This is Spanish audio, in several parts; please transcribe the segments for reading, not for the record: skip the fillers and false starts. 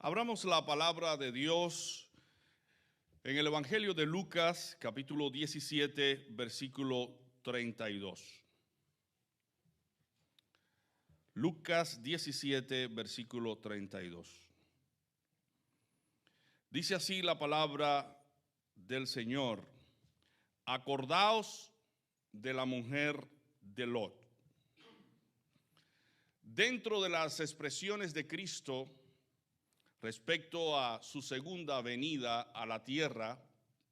Abramos la palabra de Dios en el Evangelio de Lucas, capítulo 17, versículo 32. Lucas 17, versículo 32. Dice así la palabra del Señor: acordaos de la mujer de Lot. Dentro de las expresiones de Cristo respecto a su segunda venida a la tierra,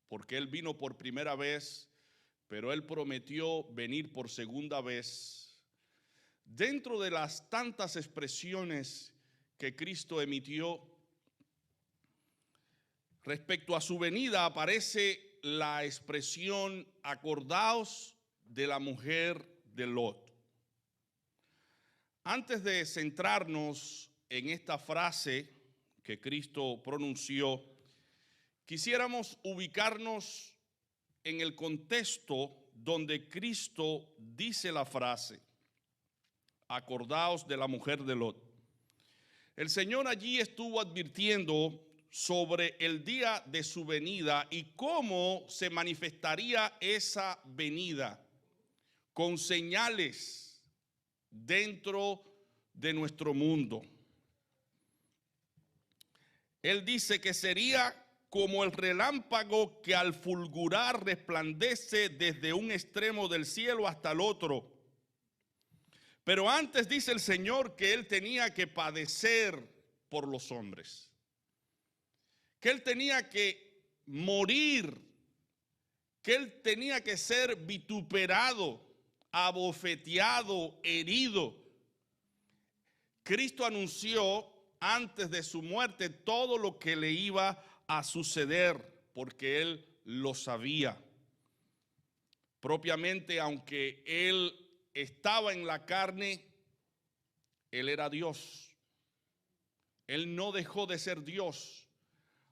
porque Él vino por primera vez, pero Él prometió venir por segunda vez. Dentro de las tantas expresiones que Cristo emitió respecto a su venida, aparece la expresión acordaos de la mujer de Lot. Antes de centrarnos en esta frase que Cristo pronunció, quisiéramos ubicarnos en el contexto donde Cristo dice la frase, acordaos de la mujer de Lot. El Señor allí estuvo advirtiendo sobre el día de su venida y cómo se manifestaría esa venida con señales dentro de nuestro mundo. Él dice que sería como el relámpago que al fulgurar resplandece desde un extremo del cielo hasta el otro. Pero antes dice el Señor que Él tenía que padecer por los hombres, que Él tenía que morir, que Él tenía que ser vituperado, abofeteado, herido. Cristo anunció antes de su muerte todo lo que le iba a suceder, porque Él lo sabía. Propiamente, aunque Él estaba en la carne, Él era Dios. Él no dejó de ser Dios,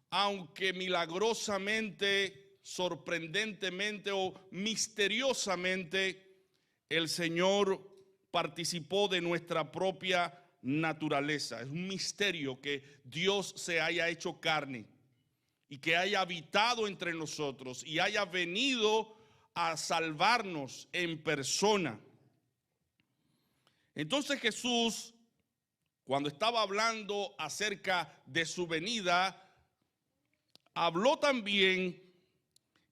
aunque milagrosamente, sorprendentemente o misteriosamente el Señor participó de nuestra propia naturaleza. Es un misterio que Dios se haya hecho carne y que haya habitado entre nosotros y haya venido a salvarnos en persona. Entonces Jesús, cuando estaba hablando acerca de su venida, habló también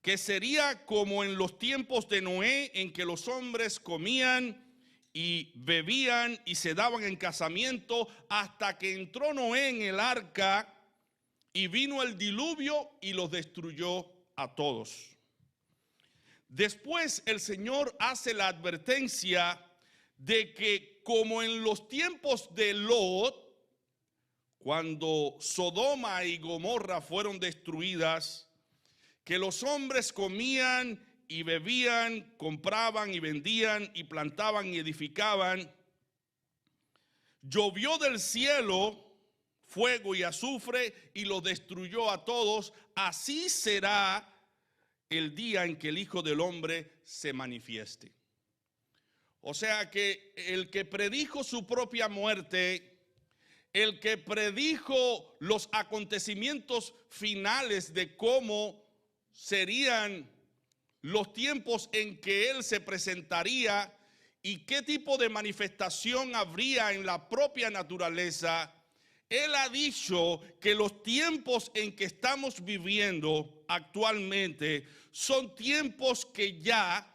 que sería como en los tiempos de Noé, en que los hombres comían y bebían y se daban en casamiento hasta que entró Noé en el arca y vino el diluvio y los destruyó a todos. Después el Señor hace la advertencia de que como en los tiempos de Lot, cuando Sodoma y Gomorra fueron destruidas, que los hombres comían y bebían, compraban y vendían y plantaban y edificaban. Llovió del cielo fuego y azufre y lo destruyó a todos. Así será el día en que el Hijo del Hombre se manifieste. O sea que el que predijo su propia muerte, el que predijo los acontecimientos finales de cómo serían los tiempos en que Él se presentaría y qué tipo de manifestación habría en la propia naturaleza, Él ha dicho que los tiempos en que estamos viviendo actualmente son tiempos que ya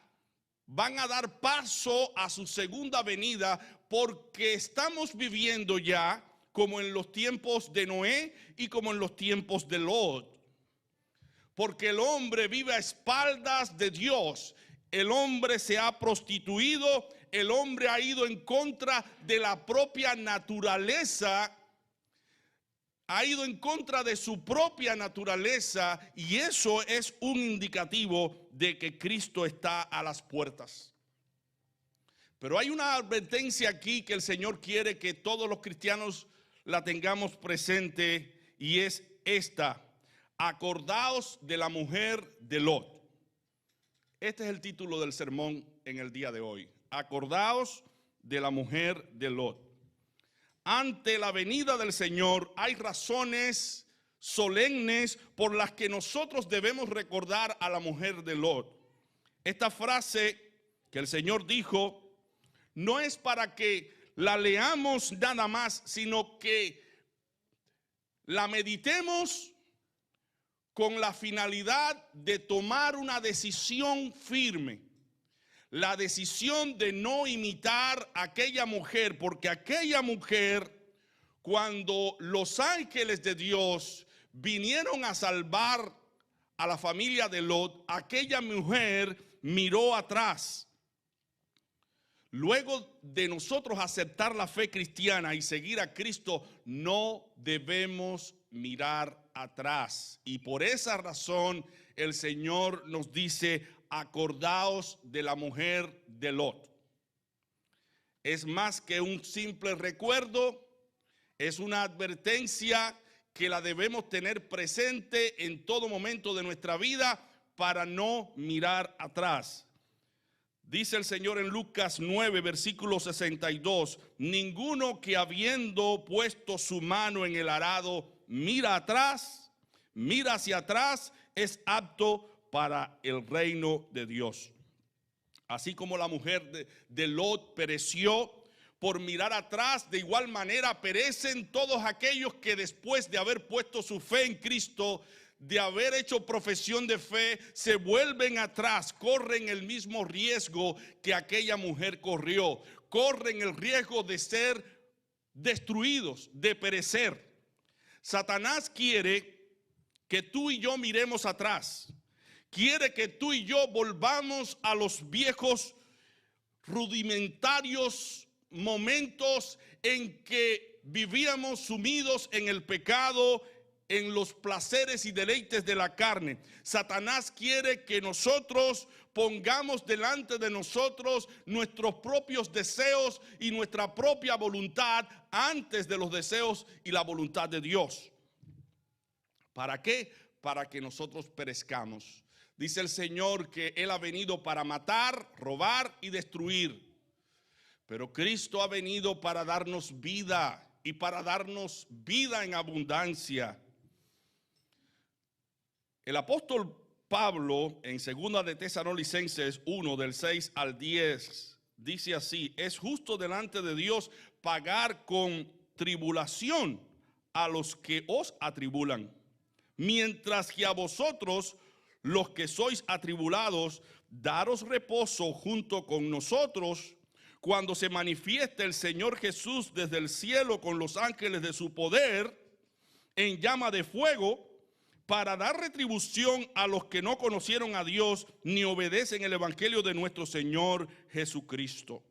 van a dar paso a su segunda venida, porque estamos viviendo ya como en los tiempos de Noé y como en los tiempos de Lot. Porque el hombre vive a espaldas de Dios, el hombre se ha prostituido, el hombre ha ido en contra de la propia naturaleza, ha ido en contra de su propia naturaleza, y eso es un indicativo de que Cristo está a las puertas. Pero hay una advertencia aquí que el Señor quiere que todos los cristianos la tengamos presente, y es esta: acordaos de la mujer de Lot. Este es el título del sermón en el día de hoy. Acordaos de la mujer de Lot. ante la venida del Señor hay razones solemnes por las que nosotros debemos recordar a la mujer de Lot. Esta frase que el Señor dijo no es para que la leamos nada más, sino que la meditemos con la finalidad de tomar una decisión firme. La decisión de no imitar a aquella mujer, porque aquella mujer, cuando los ángeles de Dios vinieron a salvar a la familia de Lot, aquella mujer miró atrás. Luego de nosotros aceptar la fe cristiana y seguir a Cristo, no debemos mirar atrás. Y por esa razón el Señor nos dice: acordaos de la mujer de Lot. Es más que un simple recuerdo, es una advertencia que la debemos tener presente en todo momento de nuestra vida para no mirar atrás. Dice el Señor en Lucas 9, versículo 62, ninguno que habiendo puesto su mano en el arado mira atrás, mira hacia atrás, es apto para el reino de Dios. Así como la mujer de Lot pereció por mirar atrás, de igual manera perecen todos aquellos que después de haber puesto su fe en Cristo, de haber hecho profesión de fe, se vuelven atrás, corren el mismo riesgo que aquella mujer corrió, corren el riesgo de ser destruidos, de perecer. Satanás quiere que tú y yo miremos atrás, quiere que tú y yo volvamos a los viejos rudimentarios momentos en que vivíamos sumidos en el pecado, en los placeres y deleites de la carne. Satanás quiere que nosotros pongamos delante de nosotros nuestros propios deseos y nuestra propia voluntad antes de los deseos y la voluntad de Dios. ¿Para qué? Para que nosotros perezcamos. Dice el Señor que Él ha venido para matar, robar y destruir. Pero Cristo ha venido para darnos vida y para darnos vida en abundancia. El apóstol Pablo en 2 de Tesalonicenses 1 del 6 al 10 dice así: es justo delante de Dios pagar con tribulación a los que os atribulan, mientras que a vosotros, los que sois atribulados, daros reposo junto con nosotros cuando se manifieste el Señor Jesús desde el cielo con los ángeles de su poder en llama de fuego, para dar retribución a los que no conocieron a Dios ni obedecen el evangelio de nuestro Señor Jesucristo.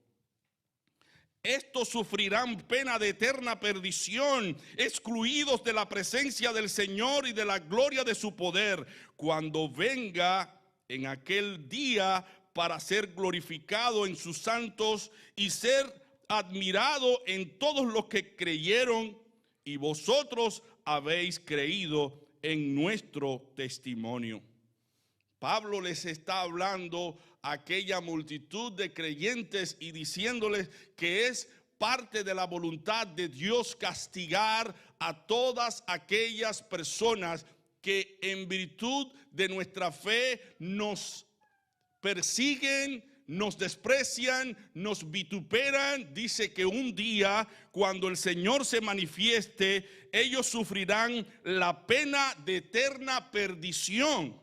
Estos sufrirán pena de eterna perdición, excluidos de la presencia del Señor y de la gloria de su poder, cuando venga en aquel día para ser glorificado en sus santos y ser admirado en todos los que creyeron, y vosotros habéis creído en nuestro testimonio. Pablo les está hablando a aquella multitud de creyentes y diciéndoles que es parte de la voluntad de Dios castigar a todas aquellas personas que en virtud de nuestra fe nos persiguen, nos desprecian, nos vituperan. Dice que un día, cuando el Señor se manifieste, ellos sufrirán la pena de eterna perdición.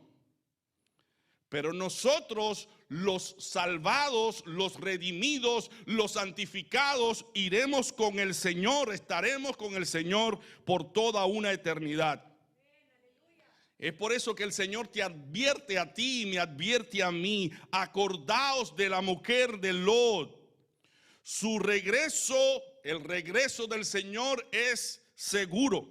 Pero nosotros, los salvados, los redimidos, los santificados, iremos con el Señor, estaremos con el Señor por toda una eternidad. Es por eso que el Señor te advierte a ti y me advierte a mí: acordaos de la mujer de Lot. Su regreso, el regreso del Señor es seguro.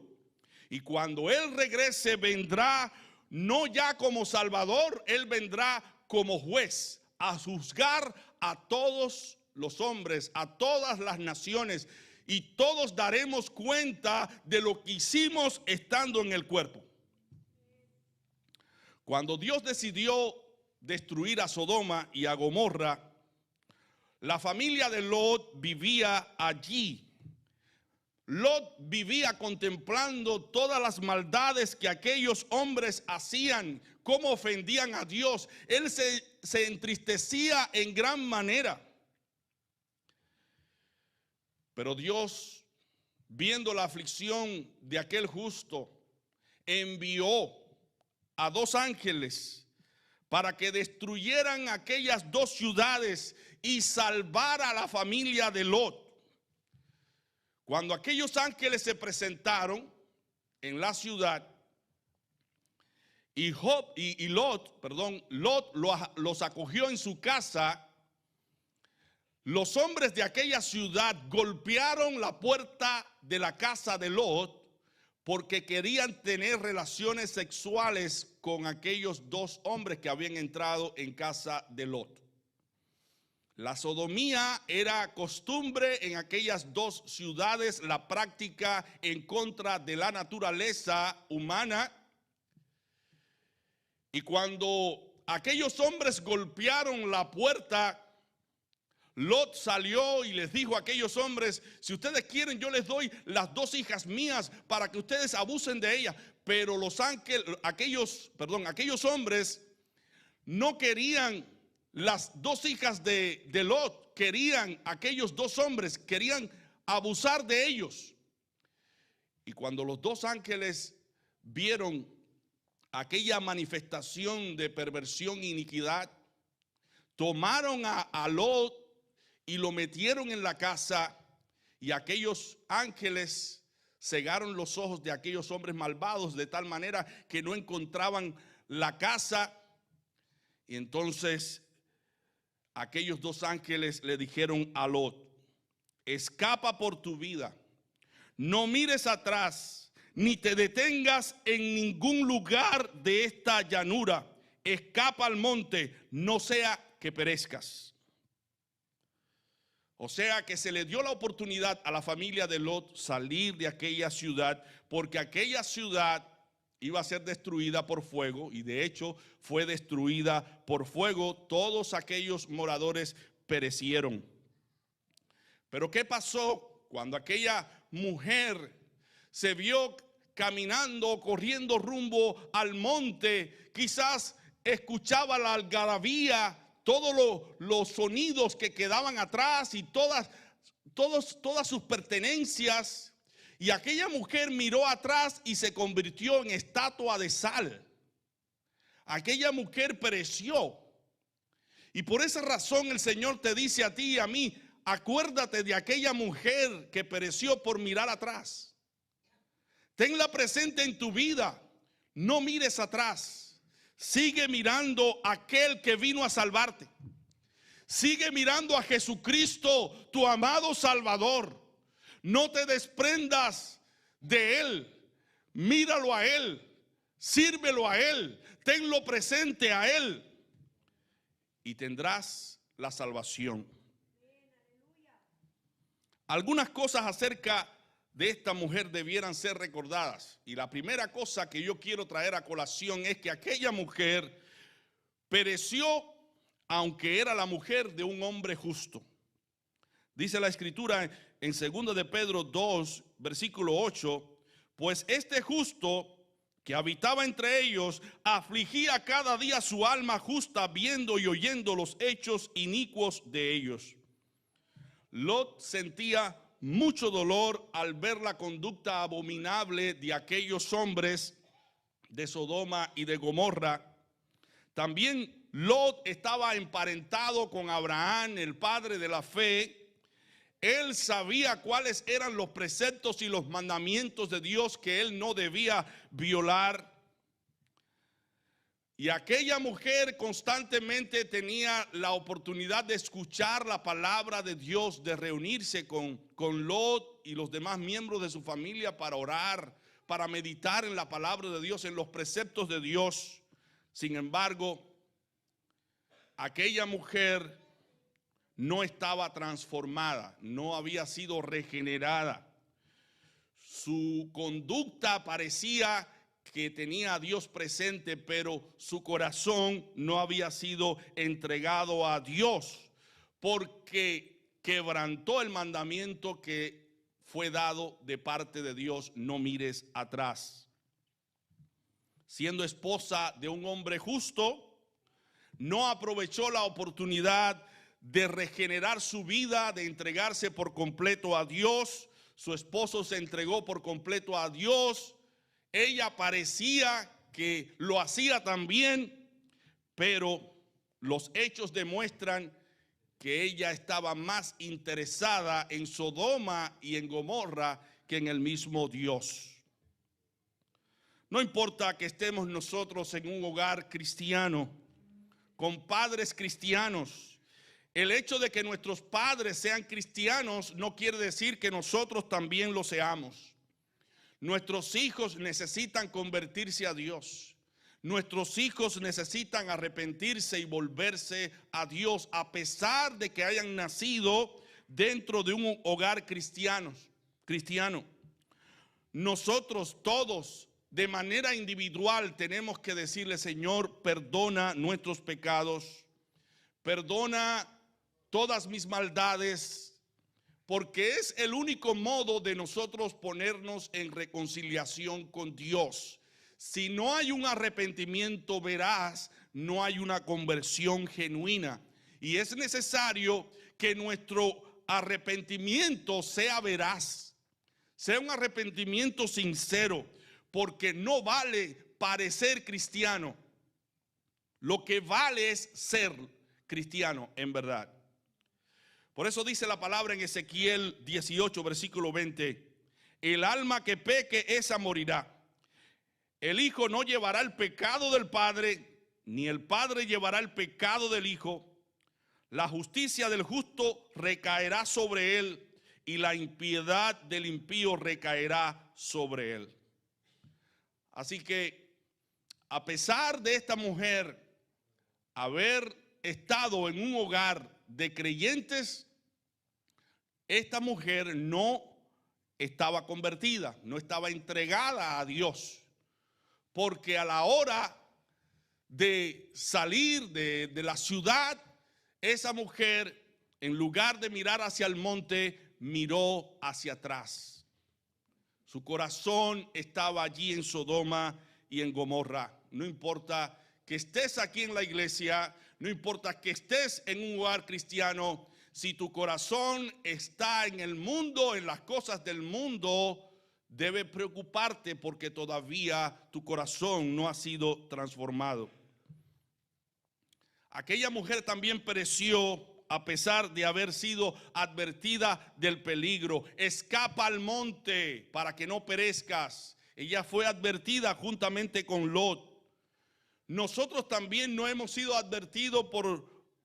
Y cuando Él regrese, vendrá no ya como Salvador, Él vendrá como juez a juzgar a todos los hombres, a todas las naciones. Y todos daremos cuenta de lo que hicimos estando en el cuerpo. Cuando Dios decidió destruir a Sodoma y a Gomorra, la familia de Lot vivía allí. Lot vivía contemplando todas las maldades que aquellos hombres hacían, cómo ofendían a Dios. Él se entristecía en gran manera. Pero Dios, viendo la aflicción de aquel justo, envió a 2 ángeles para que destruyeran aquellas 2 ciudades y salvara a la familia de Lot. Cuando aquellos ángeles se presentaron en la ciudad y Lot los acogió en su casa, los hombres de aquella ciudad golpearon la puerta de la casa de Lot porque querían tener relaciones sexuales con aquellos 2 hombres que habían entrado en casa de Lot. La sodomía era costumbre en aquellas 2 ciudades, la práctica en contra de la naturaleza humana. Y cuando aquellos hombres golpearon la puerta, Lot salió y les dijo a aquellos hombres: si ustedes quieren, yo les doy las 2 hijas mías para que ustedes abusen de ellas. Pero aquellos hombres no querían las 2 hijas de Lot, querían aquellos 2 hombres, querían abusar de ellos. Y cuando los 2 ángeles vieron aquella manifestación de perversión e iniquidad, tomaron a Lot y lo metieron en la casa, y aquellos ángeles cegaron los ojos de aquellos hombres malvados de tal manera que no encontraban la casa. Y entonces aquellos 2 ángeles le dijeron a Lot: escapa por tu vida, no mires atrás, ni te detengas en ningún lugar de esta llanura, escapa al monte, no sea que perezcas. O sea que se le dio la oportunidad a la familia de Lot salir de aquella ciudad, porque aquella ciudad iba a ser destruida por fuego, y de hecho fue destruida por fuego. Todos aquellos moradores perecieron. Pero ¿qué pasó cuando aquella mujer se vio caminando, corriendo rumbo al monte? Quizás escuchaba la algarabía, todos los sonidos que quedaban atrás y todas sus pertenencias. Y aquella mujer miró atrás y se convirtió en estatua de sal. Aquella mujer pereció. Y por esa razón el Señor te dice a ti y a mí: acuérdate de aquella mujer que pereció por mirar atrás. Tenla presente en tu vida. No mires atrás. Sigue mirando a aquel que vino a salvarte. Sigue mirando a Jesucristo, tu amado Salvador. No te desprendas de Él. Míralo a Él. Sírvelo a Él. Tenlo presente a Él. Y tendrás la salvación. Algunas cosas acerca de esta mujer debieran ser recordadas. Y la primera cosa que yo quiero traer a colación es que aquella mujer pereció aunque era la mujer de un hombre justo. Dice la escritura en 2 de Pedro 2, versículo 8: pues este justo que habitaba entre ellos afligía cada día su alma justa, viendo y oyendo los hechos inicuos de ellos. Lot sentía mucho dolor al ver la conducta abominable de aquellos hombres de Sodoma y de Gomorra. También Lot estaba emparentado con Abraham, el padre de la fe. Él sabía cuáles eran los preceptos y los mandamientos de Dios que él no debía violar. Y aquella mujer constantemente tenía la oportunidad de escuchar la palabra de Dios, de reunirse con Lot y los demás miembros de su familia para orar, para meditar en la palabra de Dios, en los preceptos de Dios. Sin embargo, aquella mujer no estaba transformada, no había sido regenerada. Su conducta parecía que tenía a Dios presente, pero su corazón no había sido entregado a Dios, porque quebrantó el mandamiento que fue dado de parte de Dios, no mires atrás. Siendo esposa de un hombre justo, no aprovechó la oportunidad de regenerar su vida, de entregarse por completo a Dios. Su esposo se entregó por completo a Dios. Ella parecía que lo hacía también, pero los hechos demuestran que ella estaba más interesada en Sodoma y en Gomorra que en el mismo Dios. No importa que estemos nosotros en un hogar cristiano, con padres cristianos. El hecho de que nuestros padres sean cristianos no quiere decir que nosotros también lo seamos. Nuestros hijos necesitan convertirse a Dios. Nuestros hijos necesitan arrepentirse y volverse a Dios, a pesar de que hayan nacido dentro de un hogar cristiano. Nosotros todos, de manera individual, tenemos que decirle: Señor, perdona nuestros pecados, perdona todas mis maldades, porque es el único modo de nosotros ponernos en reconciliación con Dios. Si no hay un arrepentimiento veraz, no hay una conversión genuina. Y es necesario que nuestro arrepentimiento sea veraz, sea un arrepentimiento sincero, porque no vale parecer cristiano. Lo que vale es ser cristiano en verdad. Por eso dice la palabra en Ezequiel 18, versículo 20: el alma que peque, esa morirá. El hijo no llevará el pecado del padre, ni el padre llevará el pecado del hijo. La justicia del justo recaerá sobre él, y la impiedad del impío recaerá sobre él. Así que, a pesar de esta mujer haber estado en un hogar de creyentes, esta mujer no estaba convertida, no estaba entregada a Dios. Porque a la hora de salir de la ciudad, esa mujer, en lugar de mirar hacia el monte, miró hacia atrás. Su corazón estaba allí en Sodoma y en Gomorra. No importa que estés aquí en la iglesia, no importa que estés en un hogar cristiano, si tu corazón está en el mundo, en las cosas del mundo, debe preocuparte, porque todavía tu corazón no ha sido transformado. Aquella mujer también pereció a pesar de haber sido advertida del peligro. Escapa al monte para que no perezcas. Ella fue advertida juntamente con Lot. Nosotros también no hemos sido advertidos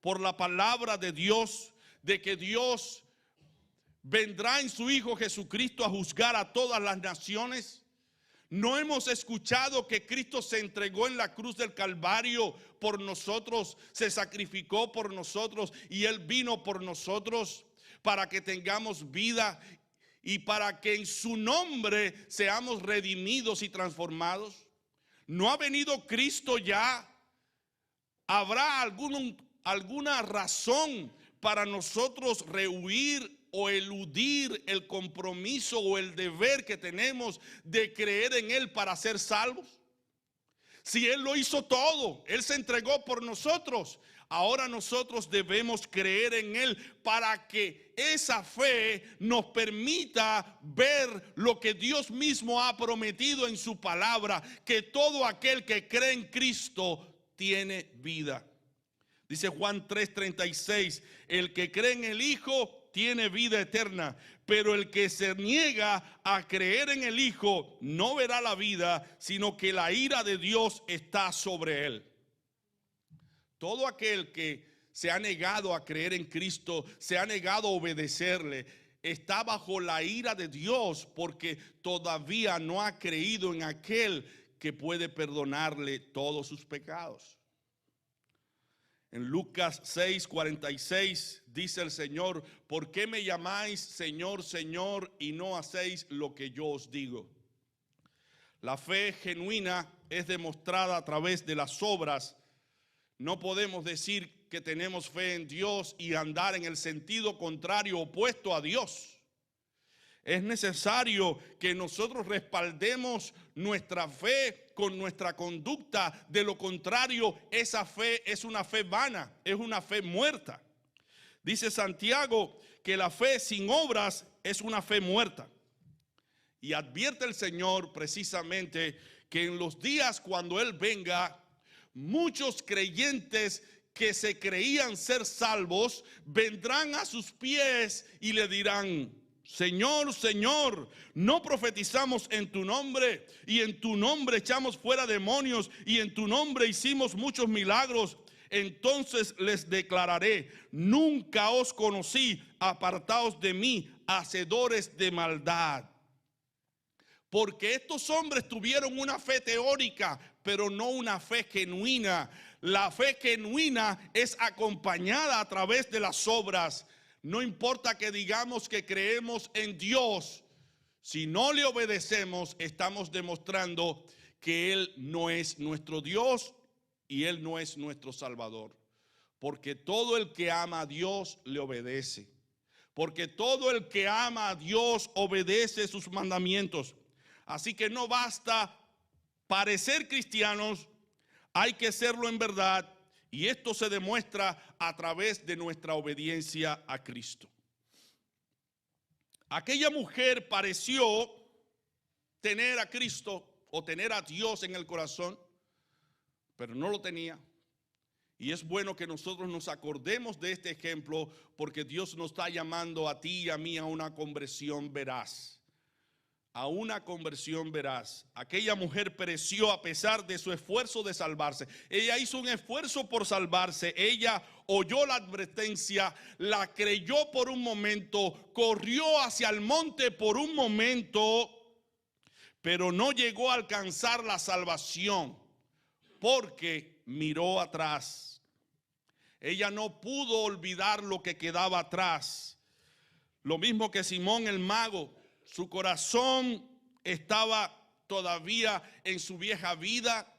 por la palabra de Dios, de que Dios vendrá en su Hijo Jesucristo a juzgar a todas las naciones. No hemos escuchado que Cristo se entregó en la cruz del Calvario por nosotros, se sacrificó por nosotros, y Él vino por nosotros para que tengamos vida y para que en su nombre seamos redimidos y transformados. ¿No ha venido Cristo ya? ¿Habrá alguna razón para nosotros rehuir o eludir el compromiso o el deber que tenemos de creer en Él para ser salvos? Si Él lo hizo todo, Él se entregó por nosotros, ahora nosotros debemos creer en Él para que esa fe nos permita ver lo que Dios mismo ha prometido en su palabra, que todo aquel que cree en Cristo tiene vida. Dice Juan 3:36, el que cree en el Hijo tiene vida eterna, pero el que se niega a creer en el Hijo no verá la vida, sino que la ira de Dios está sobre él. Todo aquel que se ha negado a creer en Cristo, se ha negado a obedecerle, está bajo la ira de Dios, porque todavía no ha creído en aquel que puede perdonarle todos sus pecados. En Lucas 6:46 dice el Señor: ¿por qué me llamáis Señor, Señor, y no hacéis lo que yo os digo? La fe genuina es demostrada a través de las obras. No podemos decir que tenemos fe en Dios y andar en el sentido contrario, opuesto a Dios. Es necesario que nosotros respaldemos nuestra fe con nuestra conducta. De lo contrario, esa fe es una fe vana, es una fe muerta. Dice Santiago que la fe sin obras es una fe muerta. Y advierte el Señor precisamente que en los días cuando Él venga, muchos creyentes que se creían ser salvos vendrán a sus pies y le dirán: Señor, Señor, no profetizamos en tu nombre, y en tu nombre echamos fuera demonios, y en tu nombre hicimos muchos milagros. Entonces les declararé: nunca os conocí, apartaos de mí, hacedores de maldad. Porque estos hombres tuvieron una fe teórica, pero no una fe genuina. La fe genuina es acompañada a través de las obras. No importa que digamos que creemos en Dios, si no le obedecemos, estamos demostrando que Él no es nuestro Dios y Él no es nuestro Salvador. Porque todo el que ama a Dios le obedece. Porque todo el que ama a Dios obedece sus mandamientos. Así que no basta parecer cristianos, hay que serlo en verdad. Y esto se demuestra a través de nuestra obediencia a Cristo. Aquella mujer pareció tener a Cristo o tener a Dios en el corazón, pero no lo tenía. Y es bueno que nosotros nos acordemos de este ejemplo, porque Dios nos está llamando a ti y a mí a una conversión veraz. A una conversión veraz. Aquella mujer pereció a pesar de su esfuerzo de salvarse. Ella hizo un esfuerzo por salvarse. Ella oyó la advertencia, la creyó por un momento, corrió hacia el monte por un momento, pero no llegó a alcanzar la salvación porque miró atrás. Ella no pudo olvidar lo que quedaba atrás. Lo mismo que Simón el mago. Su corazón estaba todavía en su vieja vida,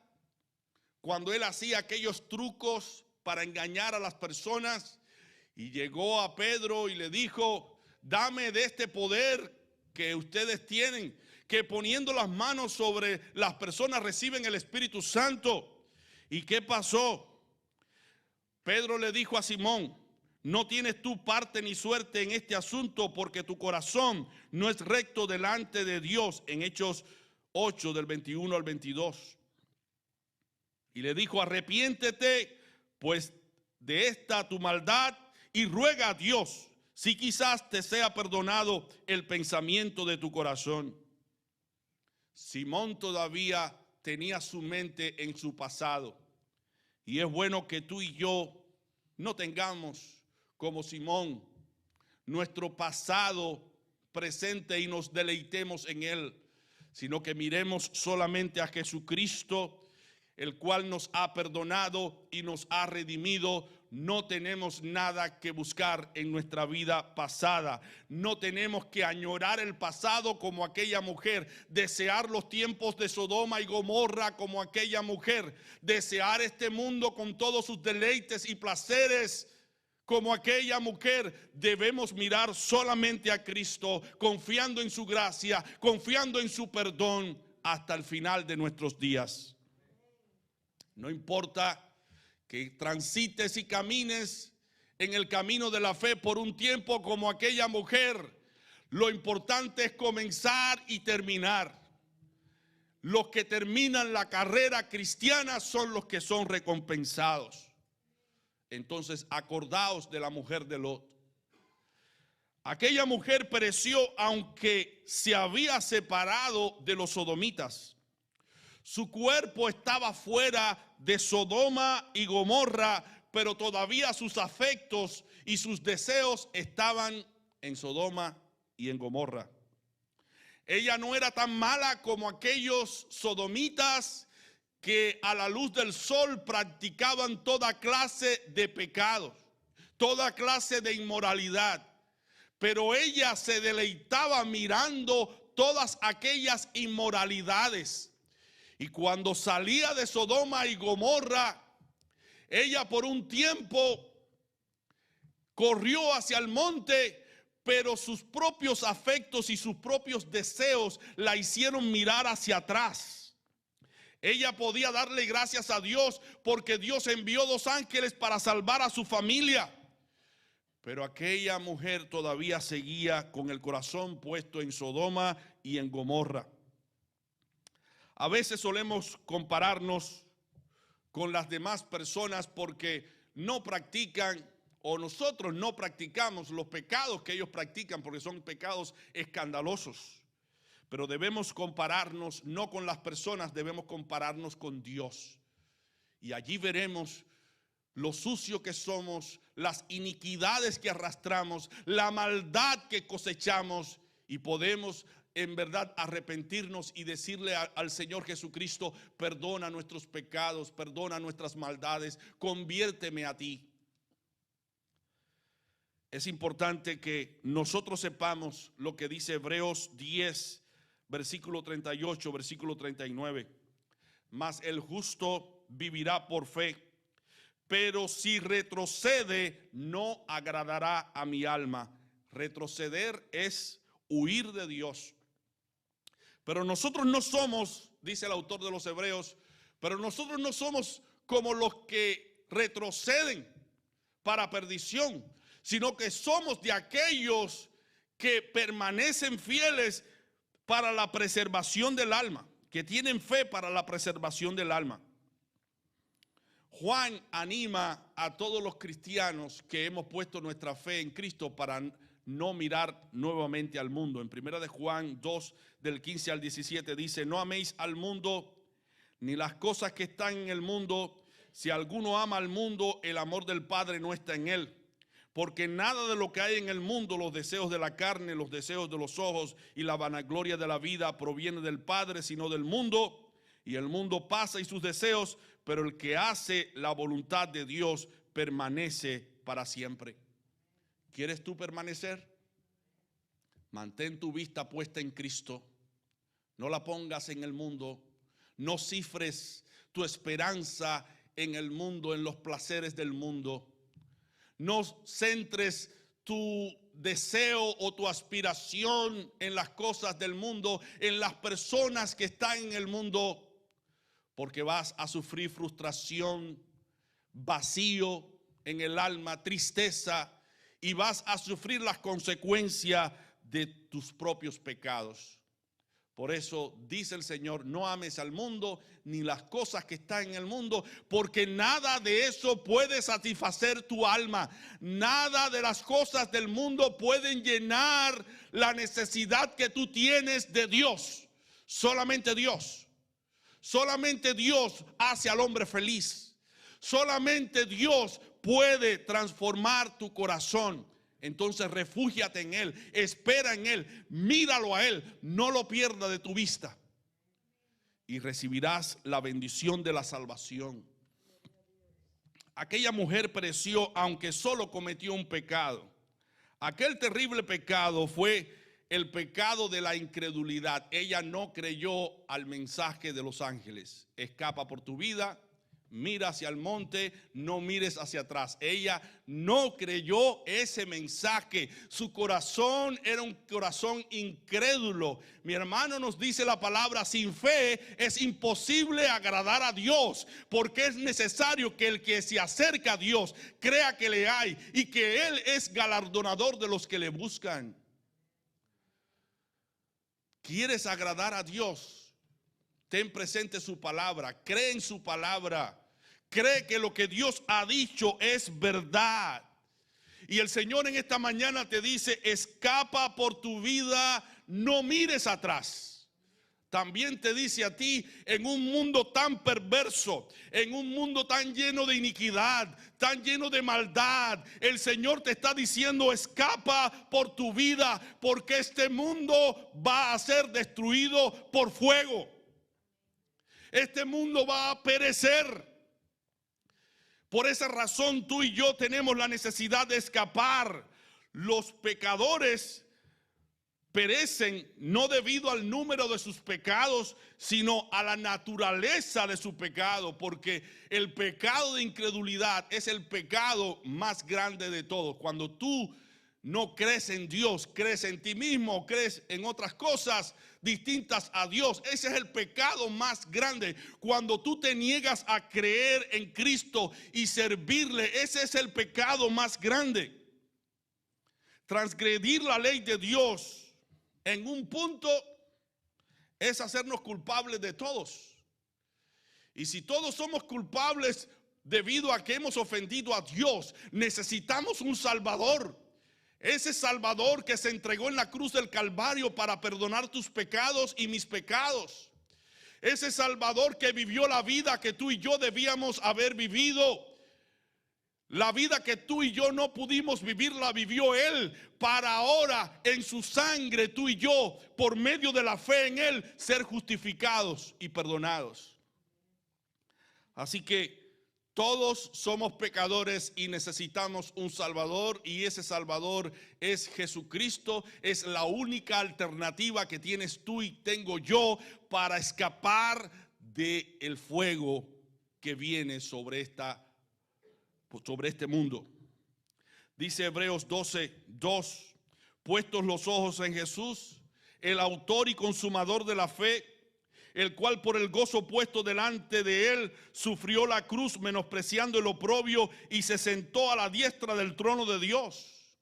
cuando él hacía aquellos trucos para engañar a las personas, y llegó a Pedro y le dijo: dame de este poder que ustedes tienen, que poniendo las manos sobre las personas reciben el Espíritu Santo. ¿Y qué pasó? Pedro le dijo a Simón: no tienes tú parte ni suerte en este asunto, porque tu corazón no es recto delante de Dios. En Hechos 8, del 21 al 22. Y le dijo: arrepiéntete pues de esta tu maldad y ruega a Dios, si quizás te sea perdonado el pensamiento de tu corazón. Simón todavía tenía su mente en su pasado. Y es bueno que tú y yo no tengamos, como Simón, nuestro pasado presente y nos deleitemos en él, sino que miremos solamente a Jesucristo, el cual nos ha perdonado y nos ha redimido. No tenemos nada que buscar en nuestra vida pasada. No tenemos que añorar el pasado como aquella mujer, desear los tiempos de Sodoma y Gomorra como aquella mujer, desear este mundo con todos sus deleites y placeres como aquella mujer. Debemos mirar solamente a Cristo, confiando en su gracia, confiando en su perdón hasta el final de nuestros días. No importa que transites y camines en el camino de la fe por un tiempo como aquella mujer. Lo importante es comenzar y terminar. Los que terminan la carrera cristiana son los que son recompensados. Entonces, acordaos de la mujer de Lot. Aquella mujer pereció aunque se había separado de los sodomitas. Su cuerpo estaba fuera de Sodoma y Gomorra, pero todavía sus afectos y sus deseos estaban en Sodoma y en Gomorra. Ella no era tan mala como aquellos sodomitas que a la luz del sol practicaban toda clase de pecados, toda clase de inmoralidad. Pero ella se deleitaba mirando todas aquellas inmoralidades. Y cuando salía de Sodoma y Gomorra, ella por un tiempo corrió hacia el monte pero sus propios afectos y sus propios deseos la hicieron mirar hacia atrás. Ella podía darle gracias a Dios porque Dios envió 2 ángeles para salvar a su familia. Pero aquella mujer todavía seguía con el corazón puesto en Sodoma y en Gomorra. A veces solemos compararnos con las demás personas porque no practican, o nosotros no practicamos los pecados que ellos practican, porque son pecados escandalosos. Pero debemos compararnos no con las personas, debemos compararnos con Dios. Y allí veremos lo sucio que somos, las iniquidades que arrastramos, la maldad que cosechamos, y podemos en verdad arrepentirnos y decirle al Señor Jesucristo: perdona nuestros pecados, perdona nuestras maldades, conviérteme a ti. Es importante que nosotros sepamos lo que dice Hebreos 10, versículo 38, versículo 39. Mas el justo vivirá por fe, pero si retrocede, no agradará a mi alma. Retroceder es huir de Dios. Pero nosotros no somos, dice el autor de los Hebreos, pero nosotros no somos como los que retroceden para perdición, sino que somos de aquellos que permanecen fieles para la preservación del alma, que tienen fe para la preservación del alma. Juan anima a todos los cristianos que hemos puesto nuestra fe en Cristo para no mirar nuevamente al mundo. En 1 de Juan 2, del 15 al 17 dice: no améis al mundo ni las cosas que están en el mundo. Si alguno ama al mundo, el amor del Padre no está en él. Porque nada de lo que hay en el mundo, los deseos de la carne, los deseos de los ojos y la vanagloria de la vida, proviene del Padre, sino del mundo. Y el mundo pasa y sus deseos, pero el que hace la voluntad de Dios permanece para siempre. ¿Quieres tú permanecer? Mantén tu vista puesta en Cristo. No la pongas en el mundo. No cifres tu esperanza en el mundo, en los placeres del mundo. No centres tu deseo o tu aspiración en las cosas del mundo, en las personas que están en el mundo, porque vas a sufrir frustración, vacío en el alma, tristeza, y vas a sufrir las consecuencias de tus propios pecados. Por eso dice el Señor: no ames al mundo ni las cosas que están en el mundo, porque nada de eso puede satisfacer tu alma. Nada de las cosas del mundo pueden llenar la necesidad que tú tienes de Dios. Solamente Dios. Solamente Dios hace al hombre feliz. Solamente Dios puede transformar tu corazón. Entonces refúgiate en Él, espera en Él, míralo a Él, no lo pierdas de tu vista. Y recibirás la bendición de la salvación. Aquella mujer pereció aunque solo cometió un pecado. Aquel terrible pecado fue el pecado de la incredulidad. Ella no creyó al mensaje de los ángeles. Escapa por tu vida, mira hacia el monte, no mires hacia atrás. Ella no creyó ese mensaje. Su corazón era un corazón incrédulo. Mi hermano, nos dice la palabra: sin fe es imposible agradar a Dios, porque es necesario que el que se acerca a Dios crea que le hay y que Él es galardonador de los que le buscan. ¿Quieres agradar a Dios? Ten presente su palabra, cree en su palabra, cree que lo que Dios ha dicho es verdad. Y el Señor en esta mañana te dice: escapa por tu vida, no mires atrás. También te dice a ti, en un mundo tan perverso, en un mundo tan lleno de iniquidad, tan lleno de maldad, el Señor te está diciendo: escapa por tu vida, porque este mundo va a ser destruido por fuego. Este mundo va a perecer. Por esa razón tú y yo tenemos la necesidad de escapar. Los pecadores perecen no debido al número de sus pecados, sino a la naturaleza de su pecado, porque el pecado de incredulidad es el pecado más grande de todos. Cuando tú no crees en Dios, crees en ti mismo, crees en otras cosas distintas a Dios. Ese es el pecado más grande. Cuando tú te niegas a creer en Cristo y servirle, ese es el pecado más grande. Transgredir la ley de Dios en un punto es hacernos culpables de todos. Y si todos somos culpables debido a que hemos ofendido a Dios, necesitamos un Salvador. Ese Salvador que se entregó en la cruz del Calvario para perdonar tus pecados y mis pecados. Ese Salvador que vivió la vida que tú y yo debíamos haber vivido. La vida que tú y yo no pudimos vivir, la vivió Él, para ahora en su sangre tú y yo, por medio de la fe en Él, ser justificados y perdonados. Así que todos somos pecadores y necesitamos un Salvador, y ese Salvador es Jesucristo. Es la única alternativa que tienes tú y tengo yo para escapar del fuego que viene sobre este mundo. Dice Hebreos 12:2, puestos los ojos en Jesús, el autor y consumador de la fe, el cual por el gozo puesto delante de él sufrió la cruz, menospreciando el oprobio, y se sentó a la diestra del trono de Dios.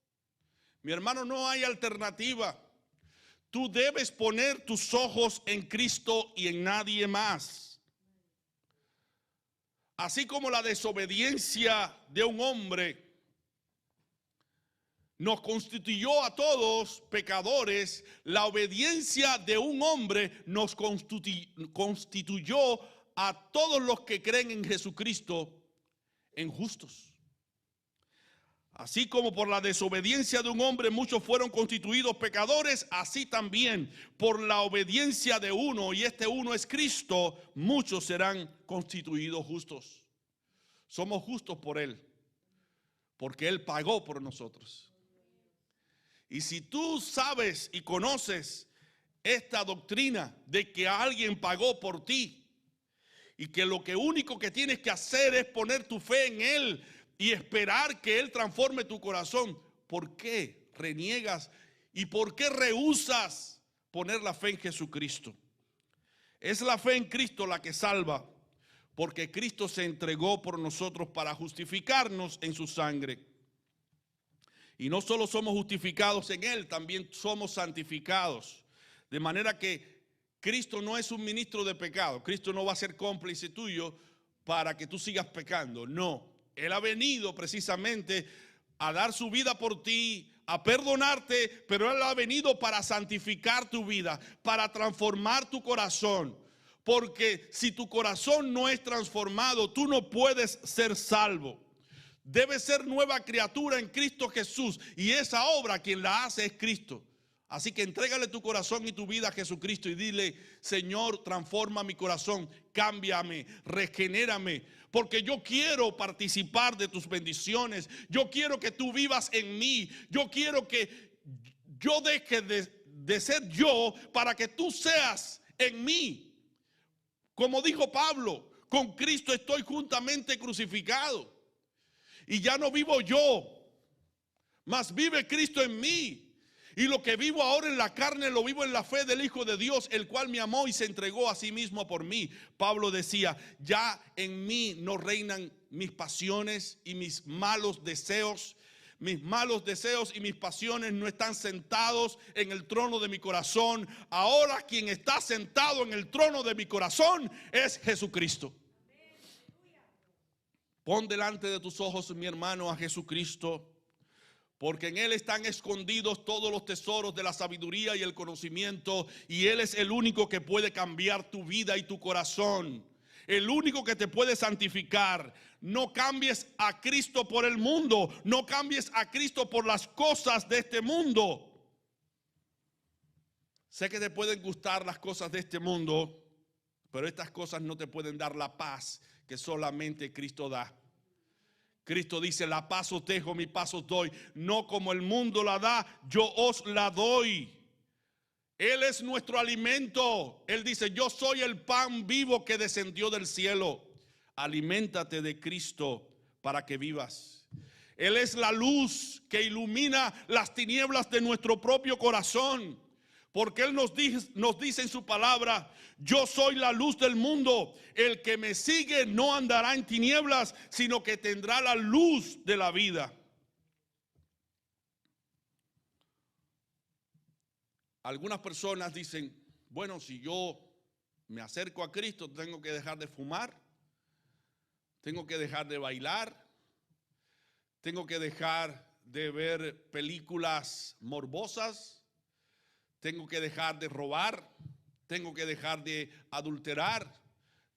Mi hermano, no hay alternativa. Tú debes poner tus ojos en Cristo y en nadie más. Así como la desobediencia de un hombre nos constituyó a todos pecadores, la obediencia de un hombre nos constituyó a todos los que creen en Jesucristo en justos. Así como por la desobediencia de un hombre muchos fueron constituidos pecadores, así también por la obediencia de uno, y este uno es Cristo, muchos serán constituidos justos. Somos justos por Él, porque Él pagó por nosotros. Y si tú sabes y conoces esta doctrina de que alguien pagó por ti y que lo único que tienes que hacer es poner tu fe en Él y esperar que Él transforme tu corazón, ¿por qué reniegas y por qué rehusas poner la fe en Jesucristo? Es la fe en Cristo la que salva, porque Cristo se entregó por nosotros para justificarnos en su sangre. Y no solo somos justificados en Él, también somos santificados. De manera que Cristo no es un ministro de pecado. Cristo no va a ser cómplice tuyo para que tú sigas pecando. No, Él ha venido precisamente a dar su vida por ti, a perdonarte, pero Él ha venido para santificar tu vida, para transformar tu corazón. Porque si tu corazón no es transformado, tú no puedes ser salvo. Debes ser nueva criatura en Cristo Jesús, y esa obra quien la hace es Cristo. Así que entrégale tu corazón y tu vida a Jesucristo y dile: Señor, transforma mi corazón, cámbiame, regenérame, porque yo quiero participar de tus bendiciones. Yo quiero que tú vivas en mí. Yo quiero que yo deje de ser yo para que tú seas en mí. Como dijo Pablo, con Cristo estoy juntamente crucificado. Y ya no vivo yo, mas vive Cristo en mí. Y lo que vivo ahora en la carne lo vivo en la fe del Hijo de Dios, el cual me amó y se entregó a sí mismo por mí. Pablo decía: ya en mí no reinan mis pasiones y mis malos deseos. Mis malos deseos y mis pasiones no están sentados en el trono de mi corazón. Ahora quien está sentado en el trono de mi corazón es Jesucristo. Pon delante de tus ojos, mi hermano, a Jesucristo, porque en Él están escondidos todos los tesoros de la sabiduría y el conocimiento, y Él es el único que puede cambiar tu vida y tu corazón, el único que te puede santificar. No cambies a Cristo por el mundo, no cambies a Cristo por las cosas de este mundo. Sé que te pueden gustar las cosas de este mundo, pero estas cosas no te pueden dar la paz que solamente Cristo da. Cristo dice: la paz os dejo, mi paz os doy. No como el mundo la da, yo os la doy. Él es nuestro alimento. Él dice: yo soy el pan vivo que descendió del cielo. Aliméntate de Cristo para que vivas. Él es la luz que ilumina las tinieblas de nuestro propio corazón. Porque Él nos dice en su palabra: yo soy la luz del mundo. El que me sigue no andará en tinieblas, sino que tendrá la luz de la vida. Algunas personas dicen: bueno, si yo me acerco a Cristo, tengo que dejar de fumar, tengo que dejar de bailar, tengo que dejar de ver películas morbosas, tengo que dejar de robar, tengo que dejar de adulterar,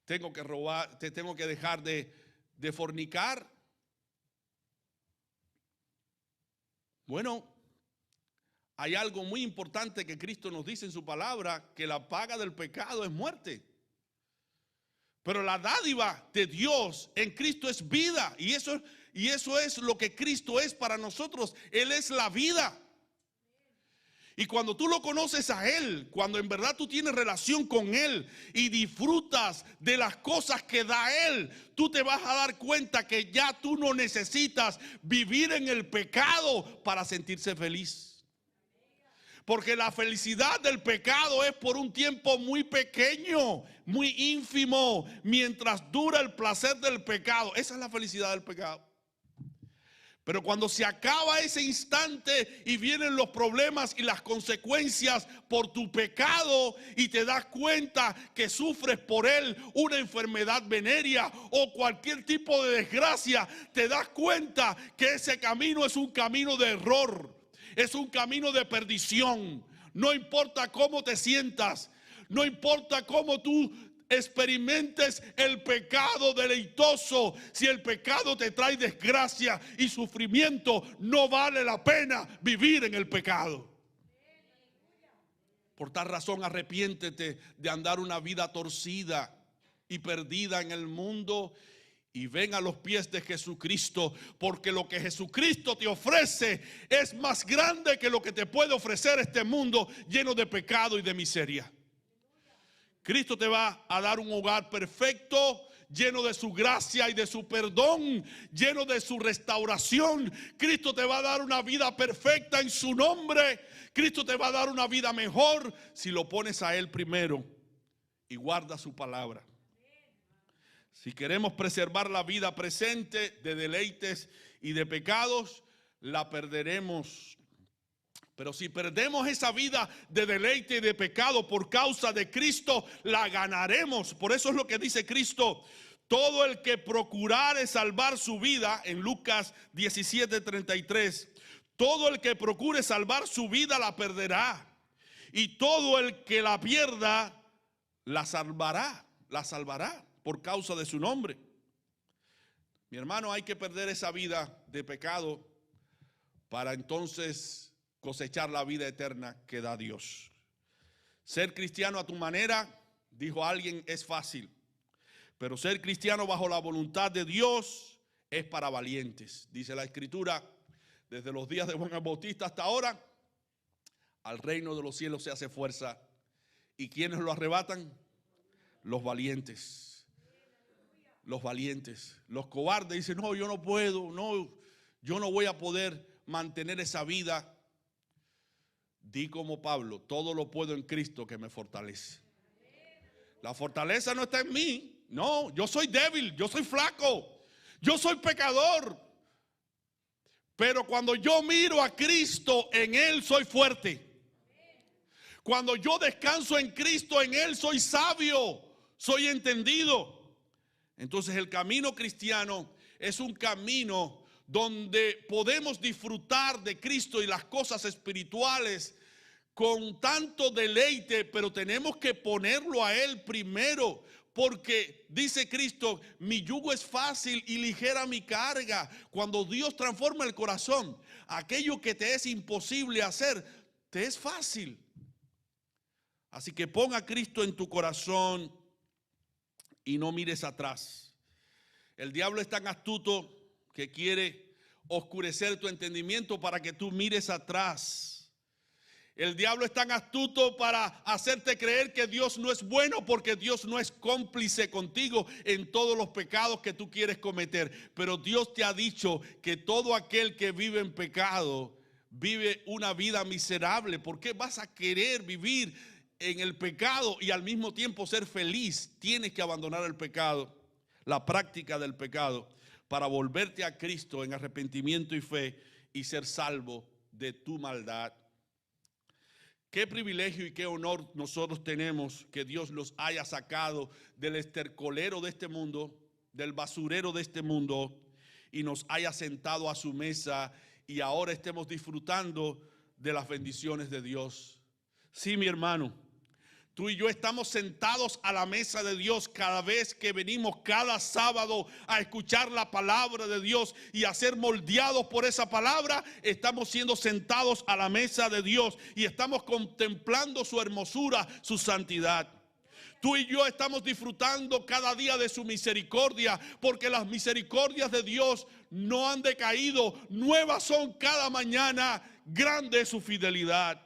tengo que dejar de fornicar. Bueno, hay algo muy importante que Cristo nos dice en su palabra, que la paga del pecado es muerte. Pero la dádiva de Dios en Cristo es vida. Y eso es lo que Cristo es para nosotros. Él es la vida. Y cuando tú lo conoces a Él, cuando en verdad tú tienes relación con Él y disfrutas de las cosas que da Él, tú te vas a dar cuenta que ya tú no necesitas vivir en el pecado para sentirse feliz. Porque la felicidad del pecado es por un tiempo muy pequeño, muy ínfimo, mientras dura el placer del pecado. Esa es la felicidad del pecado. Pero cuando se acaba ese instante y vienen los problemas y las consecuencias por tu pecado, y te das cuenta que sufres por él una enfermedad venérea o cualquier tipo de desgracia, te das cuenta que ese camino es un camino de error, es un camino de perdición. No importa cómo te sientas, no importa cómo tú experimentes el pecado deleitoso, si el pecado te trae desgracia y sufrimiento, no vale la pena vivir en el pecado. Por tal razón, arrepiéntete de andar una vida torcida y perdida en el mundo y ven a los pies de Jesucristo, porque lo que Jesucristo te ofrece es más grande que lo que te puede ofrecer este mundo lleno de pecado y de miseria. Cristo te va a dar un hogar perfecto, lleno de su gracia y de su perdón, lleno de su restauración. Cristo te va a dar una vida perfecta en su nombre. Cristo te va a dar una vida mejor si lo pones a Él primero y guardas su palabra. Si queremos preservar la vida presente de deleites y de pecados, la perderemos. Pero si perdemos esa vida de deleite y de pecado por causa de Cristo, la ganaremos. Por eso es lo que dice Cristo: todo el que procurare salvar su vida, en Lucas 17:33, todo el que procure salvar su vida la perderá, y todo el que la pierda la salvará por causa de su nombre. Mi hermano, hay que perder esa vida de pecado para entonces cosechar la vida eterna que da Dios. Ser cristiano a tu manera, dijo alguien, es fácil, pero ser cristiano bajo la voluntad de Dios es para valientes. Dice la Escritura: desde los días de Juan el Bautista hasta ahora, al reino de los cielos se hace fuerza. ¿Y quiénes lo arrebatan? Los valientes. Los valientes. Los cobardes dicen: no, yo no puedo, no, yo no voy a poder mantener esa vida. Di como Pablo: todo lo puedo en Cristo que me fortalece. La fortaleza no está en mí. No, yo soy débil, yo soy flaco, yo soy pecador. Pero cuando yo miro a Cristo, en Él soy fuerte. Cuando yo descanso en Cristo, en Él soy sabio, soy entendido. Entonces el camino cristiano es un camino donde podemos disfrutar de Cristo y las cosas espirituales con tanto deleite, pero tenemos que ponerlo a Él primero, porque dice Cristo: mi yugo es fácil y ligera mi carga. Cuando Dios transforma el corazón, aquello que te es imposible hacer, te es fácil. Así que pon a Cristo en tu corazón y no mires atrás. El diablo es tan astuto que quiere oscurecer tu entendimiento para que tú mires atrás. El diablo es tan astuto para hacerte creer que Dios no es bueno, porque Dios no es cómplice contigo en todos los pecados que tú quieres cometer. Pero Dios te ha dicho que todo aquel que vive en pecado vive una vida miserable. ¿Por qué vas a querer vivir en el pecado y al mismo tiempo ser feliz? Tienes que abandonar el pecado, la práctica del pecado, para volverte a Cristo en arrepentimiento y fe y ser salvo de tu maldad. Qué privilegio y qué honor nosotros tenemos que Dios los haya sacado del estercolero de este mundo, del basurero de este mundo, y nos haya sentado a su mesa y ahora estemos disfrutando de las bendiciones de Dios. Sí, mi hermano, tú y yo estamos sentados a la mesa de Dios cada vez que venimos cada sábado a escuchar la palabra de Dios y a ser moldeados por esa palabra. Estamos siendo sentados a la mesa de Dios y estamos contemplando su hermosura, su santidad. Tú y yo estamos disfrutando cada día de su misericordia, porque las misericordias de Dios no han decaído. Nuevas son cada mañana, grande es su fidelidad.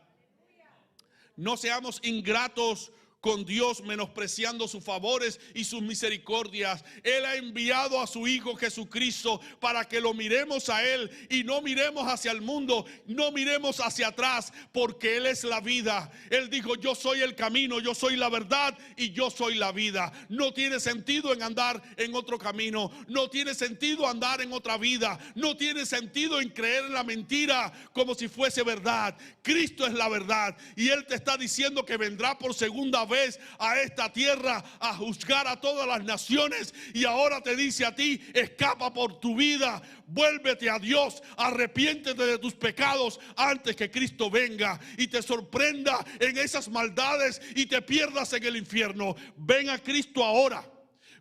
No seamos ingratos con Dios, menospreciando sus favores y sus misericordias. Él ha enviado a su Hijo Jesucristo para que lo miremos a Él y no miremos hacia el mundo, no miremos hacia atrás, porque Él es la vida. Él dijo: yo soy el camino, yo soy la verdad y yo soy la vida. No tiene sentido en andar en otro camino, no tiene sentido andar en otra vida, no tiene sentido en creer en la mentira como si fuese verdad. Cristo es la verdad y Él te está diciendo que vendrá por segunda vez a esta tierra a juzgar a todas las naciones, y ahora te dice a ti: escapa por tu vida, vuélvete a Dios, arrepiéntete de tus pecados antes que Cristo venga y te sorprenda en esas maldades y te pierdas en el infierno. Ven a Cristo ahora,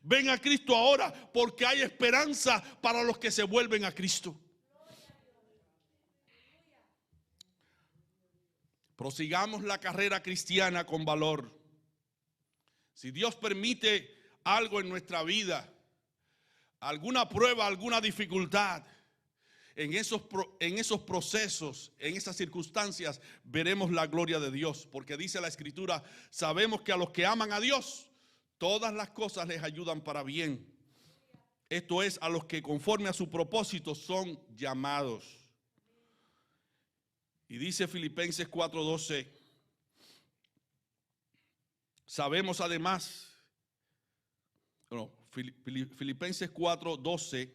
ven a Cristo ahora, porque hay esperanza para los que se vuelven a Cristo. Prosigamos la carrera cristiana con valor. Si Dios permite algo en nuestra vida, alguna prueba, alguna dificultad, en esos procesos, en esas circunstancias, veremos la gloria de Dios. Porque dice la Escritura: sabemos que a los que aman a Dios, todas las cosas les ayudan para bien. Esto es, a los que conforme a su propósito son llamados. Y dice Filipenses 4:12: sabemos además, Filipenses 4:12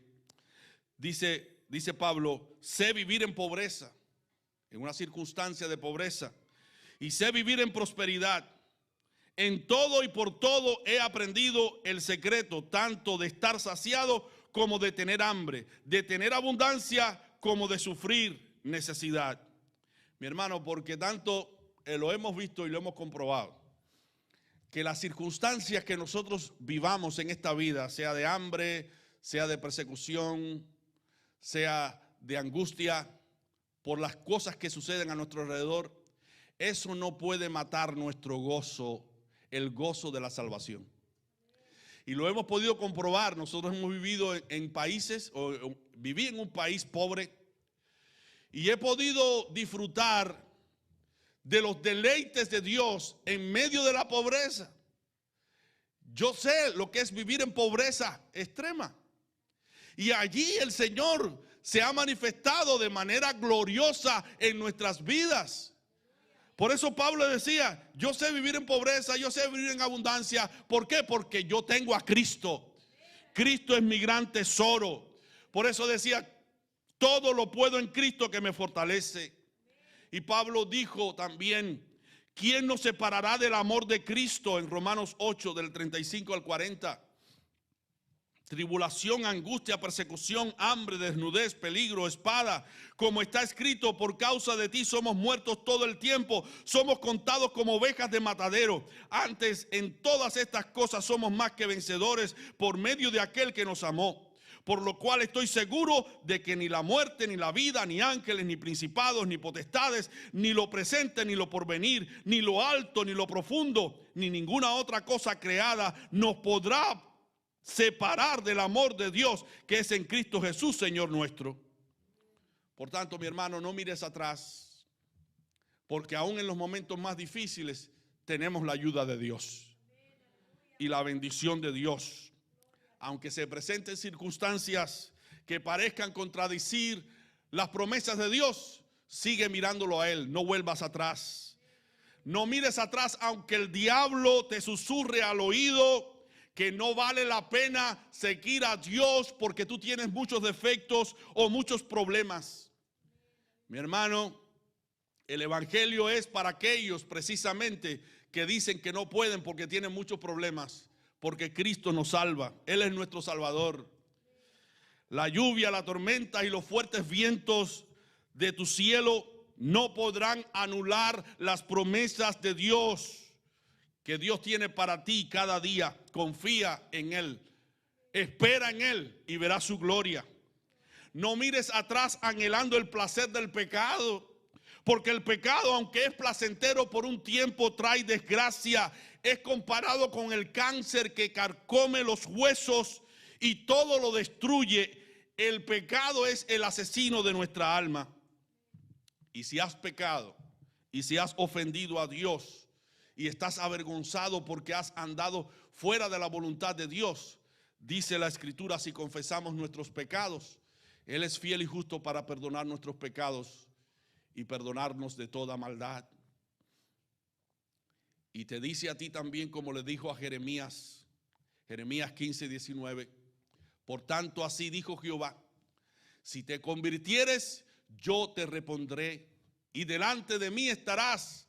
dice Pablo: sé vivir en pobreza, en una circunstancia de pobreza, y sé vivir en prosperidad. En todo y por todo he aprendido el secreto, tanto de estar saciado como de tener hambre, de tener abundancia como de sufrir necesidad. Mi hermano, porque tanto lo hemos visto y lo hemos comprobado, que las circunstancias que nosotros vivamos en esta vida, sea de hambre, sea de persecución, sea de angustia, por las cosas que suceden a nuestro alrededor, eso no puede matar nuestro gozo, el gozo de la salvación. Y lo hemos podido comprobar. Nosotros hemos vivido en países, viví en un país pobre, y he podido disfrutar de los deleites de Dios en medio de la pobreza. Yo sé lo que es vivir en pobreza extrema. Y allí el Señor se ha manifestado de manera gloriosa en nuestras vidas. Por eso Pablo decía: yo sé vivir en pobreza, yo sé vivir en abundancia. ¿Por qué? Porque yo tengo a Cristo. Cristo es mi gran tesoro. Por eso decía: todo lo puedo en Cristo que me fortalece. Y Pablo dijo también: ¿quién nos separará del amor de Cristo? En Romanos 8, del 35 al 40. Tribulación, angustia, persecución, hambre, desnudez, peligro, espada. Como está escrito: por causa de ti somos muertos todo el tiempo, somos contados como ovejas de matadero. Antes, en todas estas cosas somos más que vencedores por medio de aquel que nos amó. Por lo cual estoy seguro de que ni la muerte, ni la vida, ni ángeles, ni principados, ni potestades, ni lo presente, ni lo porvenir, ni lo alto, ni lo profundo, ni ninguna otra cosa creada nos podrá separar del amor de Dios que es en Cristo Jesús, Señor nuestro. Por tanto, mi hermano, no mires atrás. Porque aún en los momentos más difíciles tenemos la ayuda de Dios y la bendición de Dios. Aunque se presenten circunstancias que parezcan contradecir las promesas de Dios, sigue mirándolo a Él, no vuelvas atrás. No mires atrás aunque el diablo te susurre al oído que no vale la pena seguir a Dios porque tú tienes muchos defectos o muchos problemas. Mi hermano, el evangelio es para aquellos precisamente que dicen que no pueden porque tienen muchos problemas, porque Cristo nos salva, Él es nuestro Salvador. La lluvia, la tormenta y los fuertes vientos de tu cielo no podrán anular las promesas de Dios que Dios tiene para ti cada día. Confía en Él, espera en Él y verás su gloria. No mires atrás anhelando el placer del pecado, porque el pecado, aunque es placentero por un tiempo, trae desgracia. Es comparado con el cáncer que carcome los huesos y todo lo destruye. El pecado es el asesino de nuestra alma. Y si has pecado y si has ofendido a Dios y estás avergonzado porque has andado fuera de la voluntad de Dios, dice la Escritura, si confesamos nuestros pecados, Él es fiel y justo para perdonar nuestros pecados y perdonarnos de toda maldad. Y te dice a ti también, como le dijo a Jeremías 15, 19, por tanto así dijo Jehová, si te convirtieres, yo te repondré y delante de mí estarás.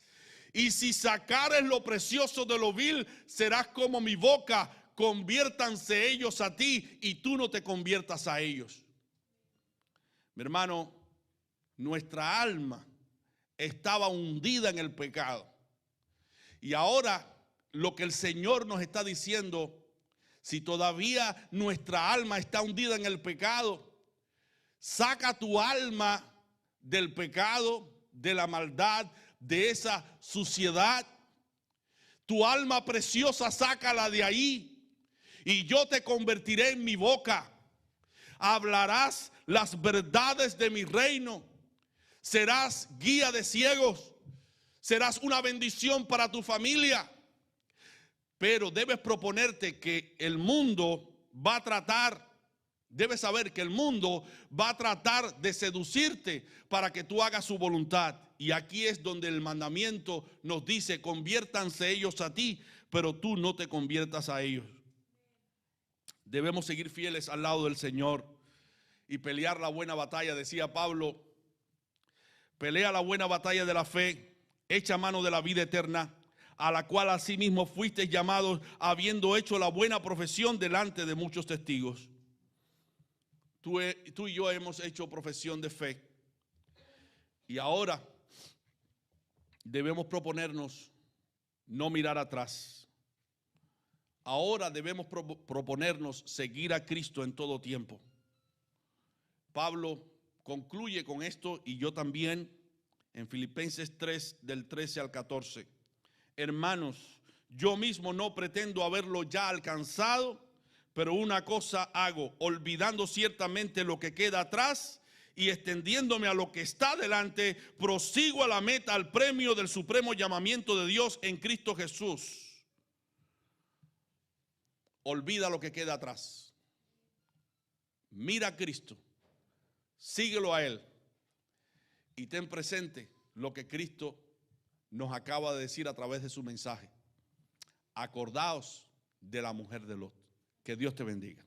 Y si sacares lo precioso de lo vil, serás como mi boca. Conviértanse ellos a ti y tú no te conviertas a ellos. Mi hermano, nuestra alma estaba hundida en el pecado. Y ahora lo que el Señor nos está diciendo, si todavía nuestra alma está hundida en el pecado, saca tu alma del pecado, de la maldad, de esa suciedad. Tu alma preciosa, sácala de ahí y yo te convertiré en mi boca. Hablarás las verdades de mi reino. Serás guía de ciegos. Serás una bendición para tu familia. Pero debes proponerte que el mundo va a tratar, debes saber que el mundo va a tratar de seducirte para que tú hagas su voluntad. Y aquí es donde el mandamiento nos dice, conviértanse ellos a ti, pero tú no te conviertas a ellos. Debemos seguir fieles al lado del Señor y pelear la buena batalla. Decía Pablo, pelea la buena batalla de la fe, echa mano de la vida eterna, a la cual asimismo fuisteis llamados, habiendo hecho la buena profesión delante de muchos testigos. Tú y yo hemos hecho profesión de fe. Y ahora debemos proponernos no mirar atrás. Ahora debemos proponernos seguir a Cristo en todo tiempo. Pablo concluye con esto y yo también en Filipenses 3 del 13 al 14. Hermanos, yo mismo no pretendo haberlo ya alcanzado, pero una cosa hago, olvidando ciertamente lo que queda atrás y extendiéndome a lo que está delante, prosigo a la meta, al premio del supremo llamamiento de Dios en Cristo Jesús. Olvida lo que queda atrás. Mira a Cristo, síguelo a Él y ten presente lo que Cristo nos acaba de decir a través de su mensaje. Acordaos de la mujer de Lot. Que Dios te bendiga.